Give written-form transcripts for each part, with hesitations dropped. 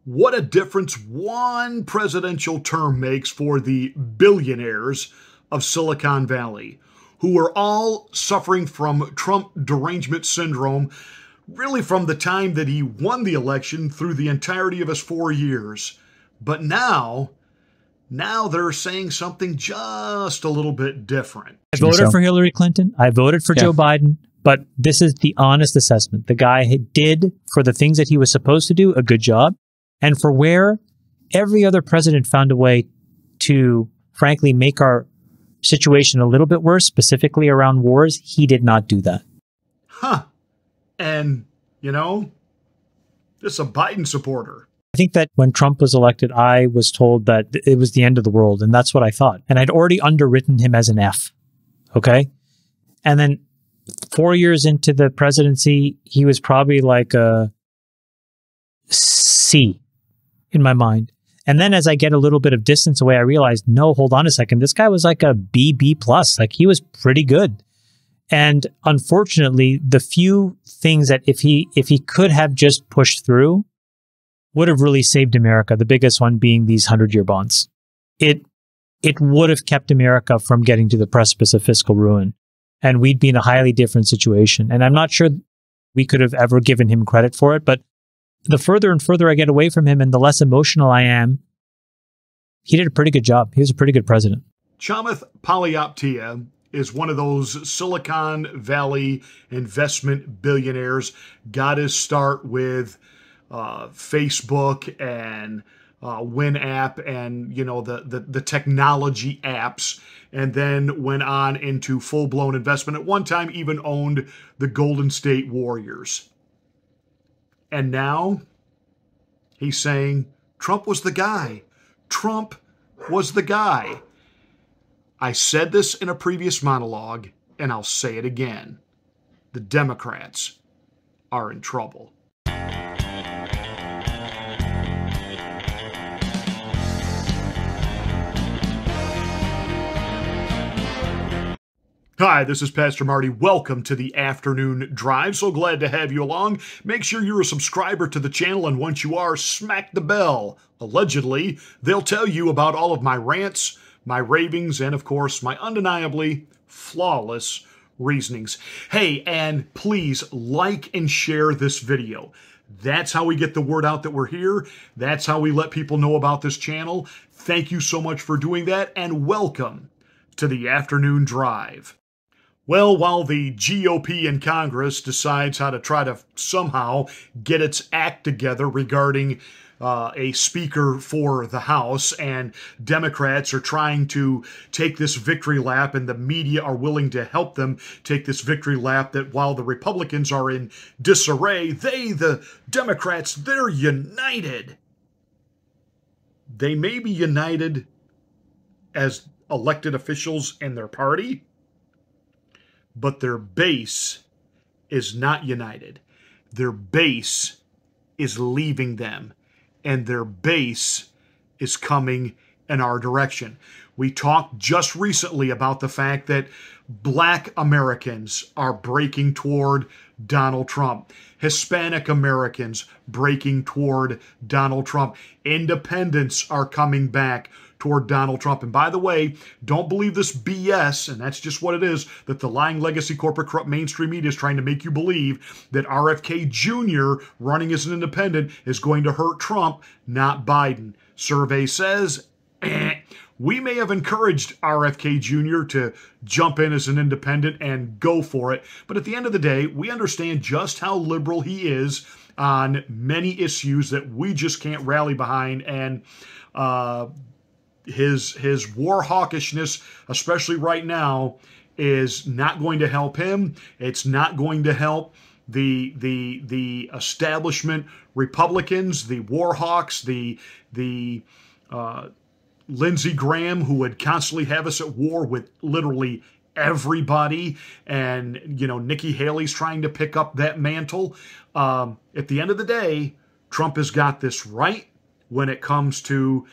What a difference one presidential term makes for the billionaires of Silicon Valley, who are all suffering from Trump derangement syndrome, really from the time that he won the election through the entirety of his 4 years. But now they're saying something just a little bit different. I voted for Hillary Clinton. I voted for Joe Biden. But this is the honest assessment. The guy did, for the things that he was supposed to do, a good job. And for where every other president found a way to, frankly, make our situation a little bit worse, specifically around wars, he did not do that. Huh. And, you know, this is a Biden supporter. I think that when Trump was elected, I was told that it was the end of the world. And that's what I thought. And I'd already underwritten him as an F. Okay? And then 4 years into the presidency, he was probably like a C in my mind. And then as I get a little bit of distance away, I realized, no, hold on a second. This guy was like a B plus. Like, he was pretty good. And unfortunately, the few things that if he could have just pushed through would have really saved America. The biggest one being these 100-year bonds. It would have kept America from getting to the precipice of fiscal ruin. And we'd be in a highly different situation. And I'm not sure we could have ever given him credit for it. But the further and further I get away from him and the less emotional I am, he did a pretty good job. He was a pretty good president. Chamath Palihapitiya is one of those Silicon Valley investment billionaires. Got his start with Facebook and WinApp and, you know, the technology apps, and then went on into full-blown investment. At one time, even owned the Golden State Warriors. And now he's saying Trump was the guy. Trump was the guy. I said this in a previous monologue, and I'll say it again. The Democrats are in trouble. Hi, this is Pastor Marty. Welcome to the Afternoon Drive. So glad to have you along. Make sure you're a subscriber to the channel, and once you are, smack the bell. Allegedly, they'll tell you about all of my rants, my ravings, and of course, my undeniably flawless reasonings. Hey, and please like and share this video. That's how we get the word out that we're here. That's how we let people know about this channel. Thank you so much for doing that, and welcome to the Afternoon Drive. Well, while the GOP in Congress decides how to try to somehow get its act together regarding a speaker for the House, and Democrats are trying to take this victory lap, and the media are willing to help them take this victory lap, that while the Republicans are in disarray, the Democrats, they're united. They may be united as elected officials in their party, but their base is not united. Their base is leaving them, and their base is coming in our direction. We talked just recently about the fact that Black Americans are breaking toward Donald Trump. Hispanic Americans breaking toward Donald Trump. Independents are coming back toward Donald Trump. And by the way, don't believe this BS, and that's just what it is, that the lying legacy corporate corrupt mainstream media is trying to make you believe that RFK Jr. running as an independent is going to hurt Trump, not Biden. Survey says, we may have encouraged RFK Jr. to jump in as an independent and go for it, but at the end of the day, we understand just how liberal he is on many issues that we just can't rally behind, and his war hawkishness, especially right now, is not going to help him. It's not going to help the establishment Republicans, the war hawks, the Lindsey Graham, who would constantly have us at war with literally everybody, and, you know, Nikki Haley's trying to pick up that mantle. At the end of the day, Trump has got this right when it comes to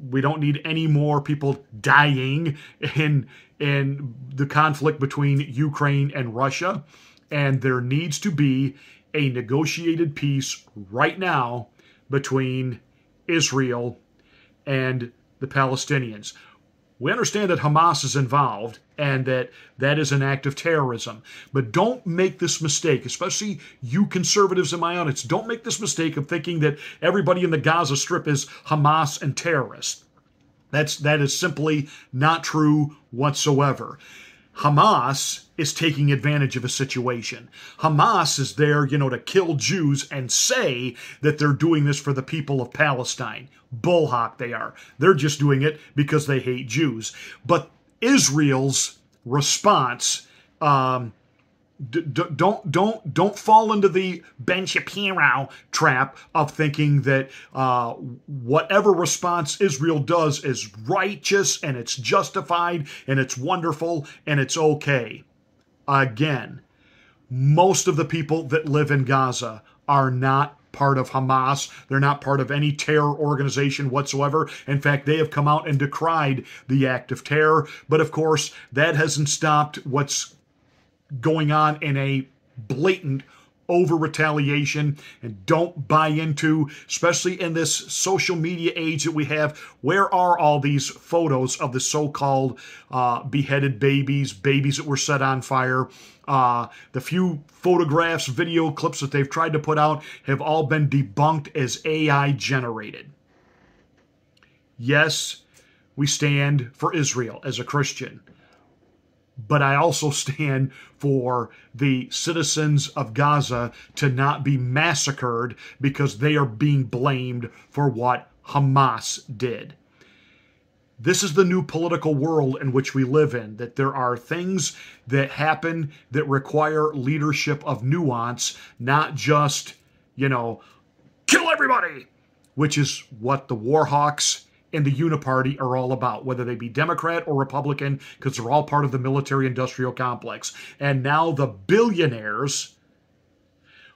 we don't need any more people dying in the conflict between Ukraine and Russia, and there needs to be a negotiated peace right now between Israel and the Palestinians. We understand that Hamas is involved and that that is an act of terrorism. But don't make this mistake, especially you conservatives in my audience, don't make this mistake of thinking that everybody in the Gaza Strip is Hamas and terrorists. That is simply not true whatsoever. Hamas is taking advantage of a situation. Hamas is there, to kill Jews and say that they're doing this for the people of Palestine. Bullhawk they are. They're just doing it because they hate Jews. But Israel's response, don't fall into the Ben Shapiro trap of thinking that whatever response Israel does is righteous and it's justified and it's wonderful and it's okay. Again, most of the people that live in Gaza are not part of Hamas. They're not part of any terror organization whatsoever. In fact, they have come out and decried the act of terror. But of course, that hasn't stopped what's going on in a blatant over-retaliation. And don't buy into, especially in this social media age that we have, where are all these photos of the so-called beheaded babies that were set on fire? The few photographs, video clips that they've tried to put out have all been debunked as AI generated. Yes, we stand for Israel as a Christian. But I also stand for the citizens of Gaza to not be massacred because they are being blamed for what Hamas did. This is the new political world in which we live in, that there are things that happen that require leadership of nuance, not just, kill everybody, which is what the war hawks and the Uniparty are all about, whether they be Democrat or Republican, because they're all part of the military-industrial complex. And now the billionaires,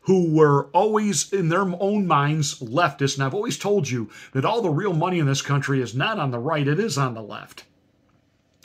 who were always, in their own minds, leftists, and I've always told you that all the real money in this country is not on the right, it is on the left.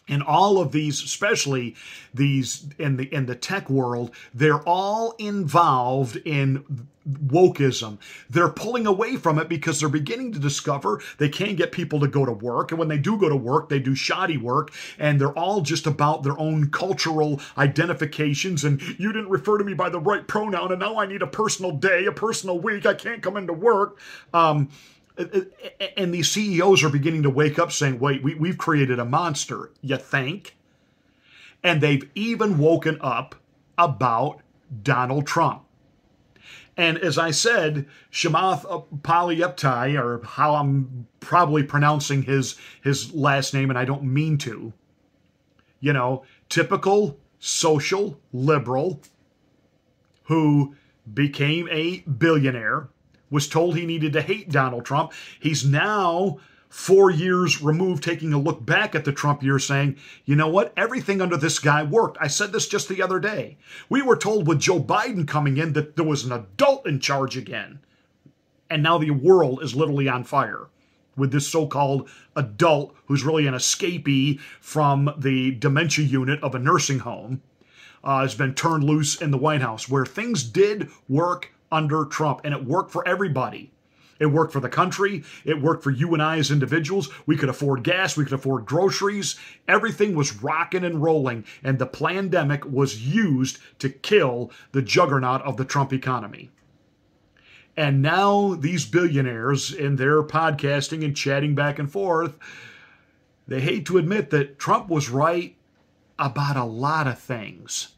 And all of these, especially these in the tech world, they're all involved in wokeism. They're pulling away from it because they're beginning to discover they can't get people to go to work. And when they do go to work, they do shoddy work. And they're all just about their own cultural identifications. And you didn't refer to me by the right pronoun, and now I need a personal day, a personal week. I can't come into work. And these CEOs are beginning to wake up saying, wait, we've created a monster, you think? And they've even woken up about Donald Trump. And as I said, Chamath Palihapitiya, or how I'm probably pronouncing his last name, and I don't mean to, typical social liberal who became a billionaire, was told he needed to hate Donald Trump. He's now 4 years removed, taking a look back at the Trump years, saying, you know what? Everything under this guy worked. I said this just the other day. We were told with Joe Biden coming in that there was an adult in charge again. And now the world is literally on fire with this so-called adult who's really an escapee from the dementia unit of a nursing home, has been turned loose in the White House, where things did work under Trump, and it worked for everybody. It worked for the country. It worked for you and I as individuals. We could afford gas. We could afford groceries. Everything was rocking and rolling, and the pandemic was used to kill the juggernaut of the Trump economy. And now these billionaires, in their podcasting and chatting back and forth, they hate to admit that Trump was right about a lot of things.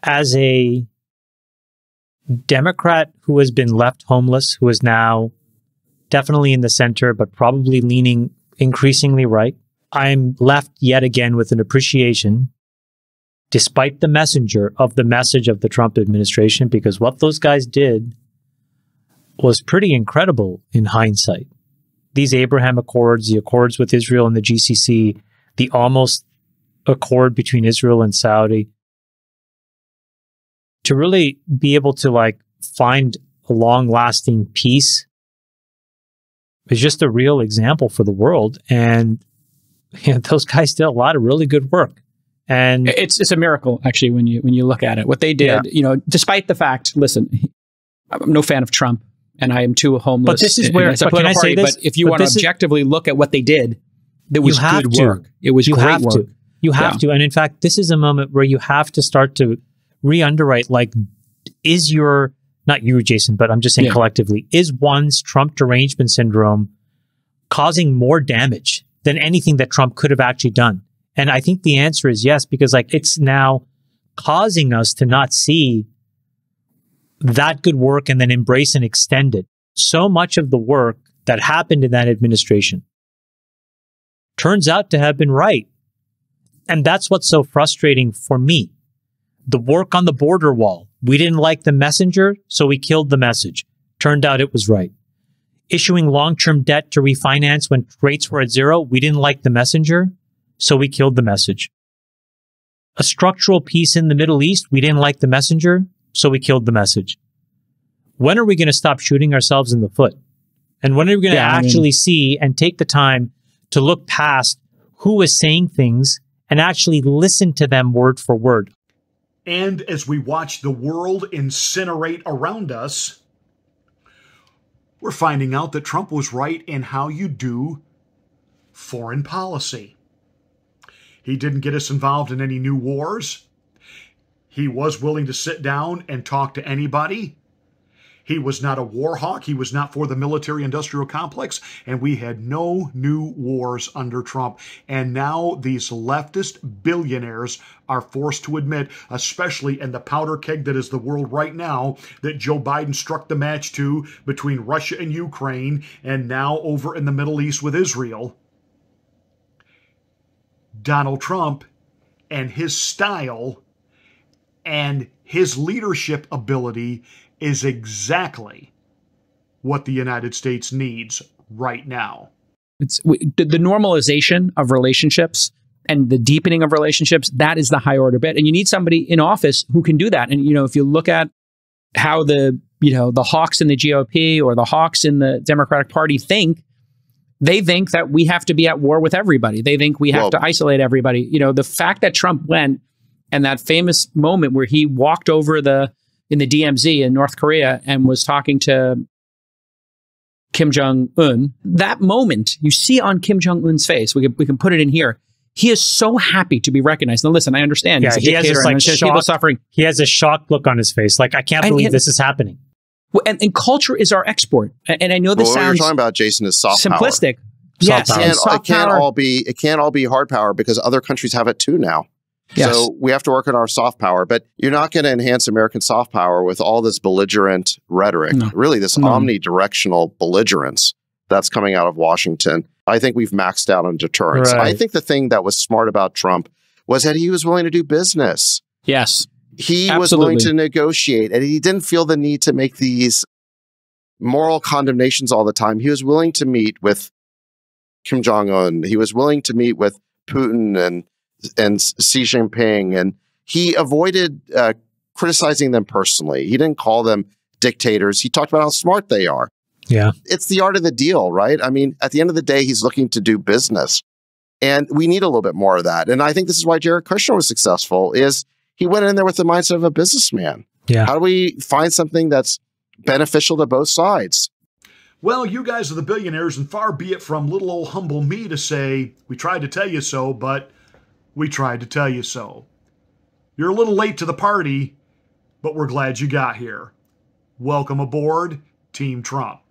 As a Democrat who has been left homeless, who is now definitely in the center, but probably leaning increasingly right, I'm left yet again with an appreciation, despite the messenger of the message of the Trump administration, because what those guys did was pretty incredible in hindsight. These Abraham Accords, the accords with Israel and the GCC, the almost accord between Israel and Saudi, to really be able to find a long-lasting peace is just a real example for the world. And those guys did a lot of really good work. And it's a miracle, actually, when you look at it. What they did, despite the fact, listen, I'm no fan of Trump, and I am too homeless. But this is where, but can I say this? But if you want to objectively look at what they did, it was good work. It was great work. You have to. And in fact, this is a moment where you have to start to re-underwrite, like, is your, not you, Jason, but I'm just saying collectively, is one's Trump derangement syndrome causing more damage than anything that Trump could have actually done? And I think the answer is yes, because like it's now causing us to not see that good work and then embrace and extend it. So much of the work that happened in that administration turns out to have been right. And that's what's so frustrating for me. The work on the border wall. We didn't like the messenger, so we killed the message. Turned out it was right. Issuing long-term debt to refinance when rates were at zero. We didn't like the messenger, so we killed the message. A structural peace in the Middle East. We didn't like the messenger, so we killed the message. When are we going to stop shooting ourselves in the foot? And when are we going to actually see and take the time to look past who is saying things and actually listen to them word for word? And as we watch the world incinerate around us, we're finding out that Trump was right in how you do foreign policy. He didn't get us involved in any new wars. He was willing to sit down and talk to anybody. He was not a war hawk. He was not for the military-industrial complex. And we had no new wars under Trump. And now these leftist billionaires are forced to admit, especially in the powder keg that is the world right now, that Joe Biden struck the match to between Russia and Ukraine, and now over in the Middle East with Israel. Donald Trump and his style and his leadership ability is exactly what the United States needs right now. It's the normalization of relationships and the deepening of relationships. That is the high order bit. And you need somebody in office who can do that. And, if you look at how the hawks in the GOP or the hawks in the Democratic Party think, they think that we have to be at war with everybody. They think we have to isolate everybody. The fact that Trump went and that famous moment where he walked over in the DMZ in North Korea and was talking to Kim Jong-un, that moment you see on Kim Jong-un's face, we can put it in here. He is so happy to be recognized. Now, listen, I understand. Yeah, he has this people suffering. He has a shocked look on his face. Like, I can't believe this is happening. Well, and culture is our export. And I know this sounds what you're talking about, Jason, is soft simplistic. Power. Yes, it can't all be hard power because other countries have it too now. Yes. So we have to work on our soft power, but you're not going to enhance American soft power with all this belligerent rhetoric, really this omnidirectional belligerence that's coming out of Washington. I think we've maxed out on deterrence. Right. I think the thing that was smart about Trump was that he was willing to do business. Yes. He was willing to negotiate, and he didn't feel the need to make these moral condemnations all the time. He was willing to meet with Kim Jong-un. He was willing to meet with Putin and Xi Jinping, and he avoided criticizing them personally. He didn't call them dictators. He talked about how smart they are. Yeah. It's the art of the deal, right? I mean, at the end of the day, he's looking to do business, and we need a little bit more of that. And I think this is why Jared Kushner was successful, is he went in there with the mindset of a businessman. Yeah. How do we find something that's beneficial to both sides? Well, you guys are the billionaires, and far be it from little old humble me to say, we tried to tell you so, but we tried to tell you so. You're a little late to the party, but we're glad you got here. Welcome aboard, Team Trump.